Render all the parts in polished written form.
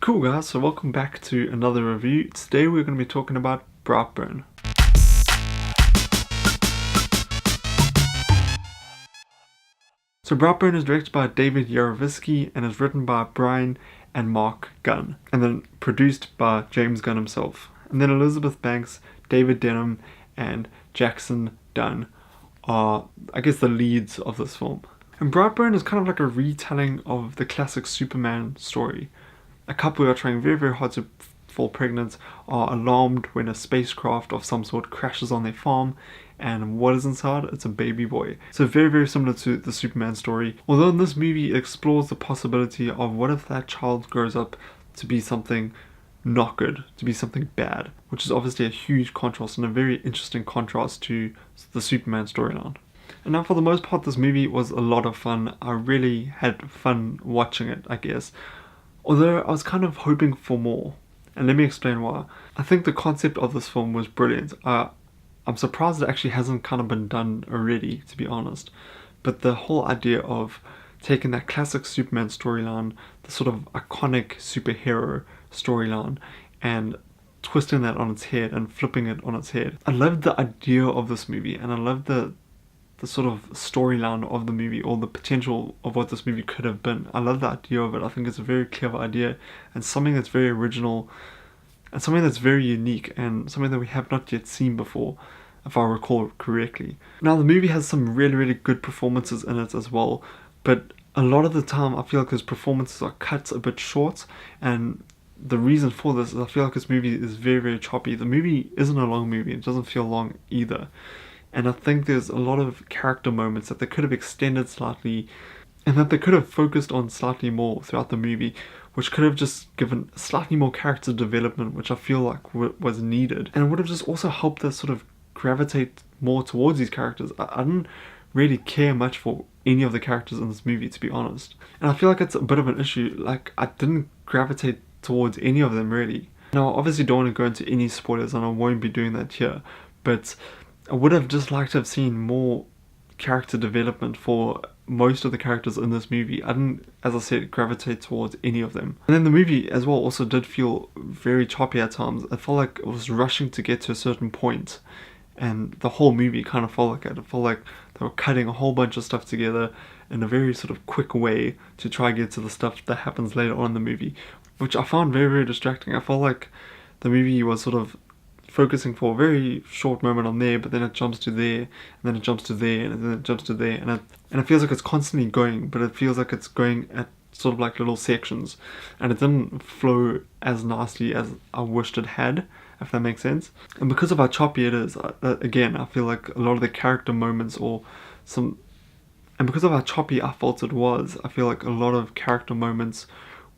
Cool guys, so welcome back to another review. Today we're going to be talking about Brightburn. So Brightburn is directed by David Yarovitsky and is written by Brian and Mark Gunn, and then produced by James Gunn himself. And then Elizabeth Banks, David Denham and Jackson Dunn are, I guess, the leads of this film. And Brightburn is kind of like a retelling of the classic Superman story. A couple who are trying very hard to fall pregnant are alarmed when a spacecraft of some sort crashes on their farm, and what is inside? It's a baby boy. So very similar to the Superman story, although in this movie it explores the possibility of what if that child grows up to be something not good, to be something bad, which is obviously a huge contrast and a very interesting contrast to the Superman storyline. And now for the most part this movie was a lot of fun. I really had fun watching it, I guess. Although I was kind of hoping for more, and let me explain why. I think the concept of this film was brilliant. I'm surprised it actually hasn't kind of been done already, to be honest. But the whole idea of taking that classic Superman storyline, the sort of iconic superhero storyline, and twisting that on its head and flipping it on its head. I loved the idea of this movie, and I loved the sort of storyline of the movie, or the potential of what this movie could have been. I love the idea of it. I think it's a very clever idea and something that's very original and something that's very unique and something that we have not yet seen before, if I recall correctly. Now the movie has some really good performances in it as well, but a lot of the time I feel like those performances are cut a bit short, and the reason for this is I feel like this movie is very choppy. The movie isn't a long movie, it doesn't feel long either. And I think there's a lot of character moments that they could have extended slightly and that they could have focused on slightly more throughout the movie, which could have just given slightly more character development, which I feel like was needed. And it would have just also helped us sort of gravitate more towards these characters. I didn't really care much for any of the characters in this movie, to be honest. And I feel like it's a bit of an issue. Like, I didn't gravitate towards any of them really. Now I obviously don't want to go into any spoilers and I won't be doing that here, but I would have just liked to have seen more character development for most of the characters in this movie. I didn't, as I said, gravitate towards any of them. And then the movie as well also did feel very choppy at times. I felt like it was rushing to get to a certain point, and the whole movie kind of felt like it. It felt like they were cutting a whole bunch of stuff together in a very sort of quick way to try and get to the stuff that happens later on in the movie, which I found very distracting. I felt like the movie was sort of focusing for a very short moment on there, but then it jumps to there, and then it jumps to there, and then it jumps to there, and it feels like it's constantly going, but it feels like it's going at sort of like little sections, and it didn't flow as nicely as I wished it had, if that makes sense. And because of how choppy it is, again, I feel like a lot of the character moments and because of how choppy I felt it was, I feel like a lot of character moments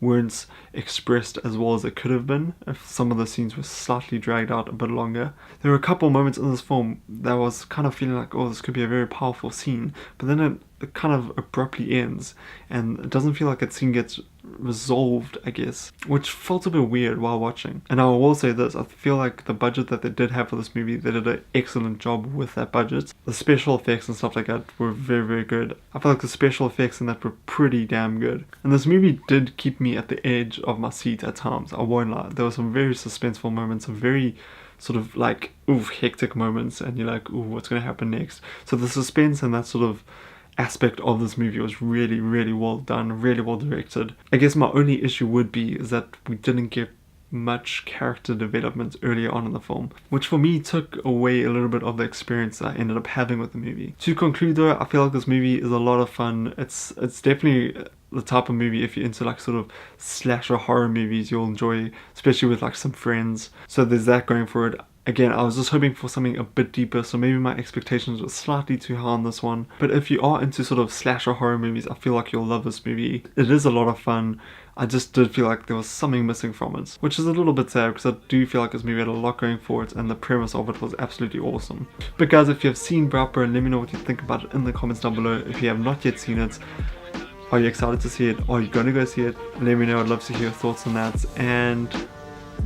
weren't expressed as well as it could have been if some of the scenes were slightly dragged out a bit longer. There were a couple moments in this film that I was kind of feeling like, oh, this could be a very powerful scene, but then it kind of abruptly ends and it doesn't feel like that scene gets resolved, I guess, which felt a bit weird while watching. And I will say this, I feel like the budget that they did have for this movie, they did an excellent job with that budget. The special effects and stuff like that were very good. I feel like the special effects in that were pretty damn good. And this movie did keep me at the edge of my seat at times, I won't lie. There were some very suspenseful moments, some very sort of like, oof, hectic moments, and you're like, ooh, what's going to happen next? So the suspense and that sort of aspect of this movie was really well done, really well directed. I guess my only issue would be is that we didn't get much character development earlier on in the film, which for me took away a little bit of the experience that I ended up having with the movie. To conclude though, I feel like this movie is a lot of fun. It's definitely the type of movie, if you're into like sort of slasher horror movies, you'll enjoy, especially with like some friends. So there's that going for it. Again, I was just hoping for something a bit deeper, so maybe my expectations were slightly too high on this one. But if you are into sort of slasher horror movies, I feel like you'll love this movie. It is a lot of fun. I just did feel like there was something missing from it, which is a little bit sad because I do feel like this movie had a lot going for it and the premise of it was absolutely awesome. But guys, if you have seen Brightburn, let me know what you think about it in the comments down below. If you have not yet seen it, are you excited to see it? Are you going to go see it? Let me know, I'd love to hear your thoughts on that. And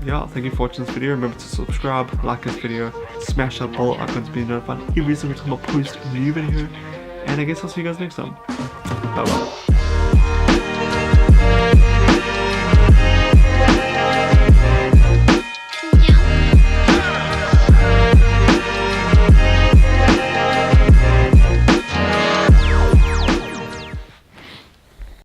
yeah, thank you for watching this video. Remember to subscribe, like this video, smash that bell icon to be notified every single time I post a new video, and I guess I'll see you guys next time. Bye bye.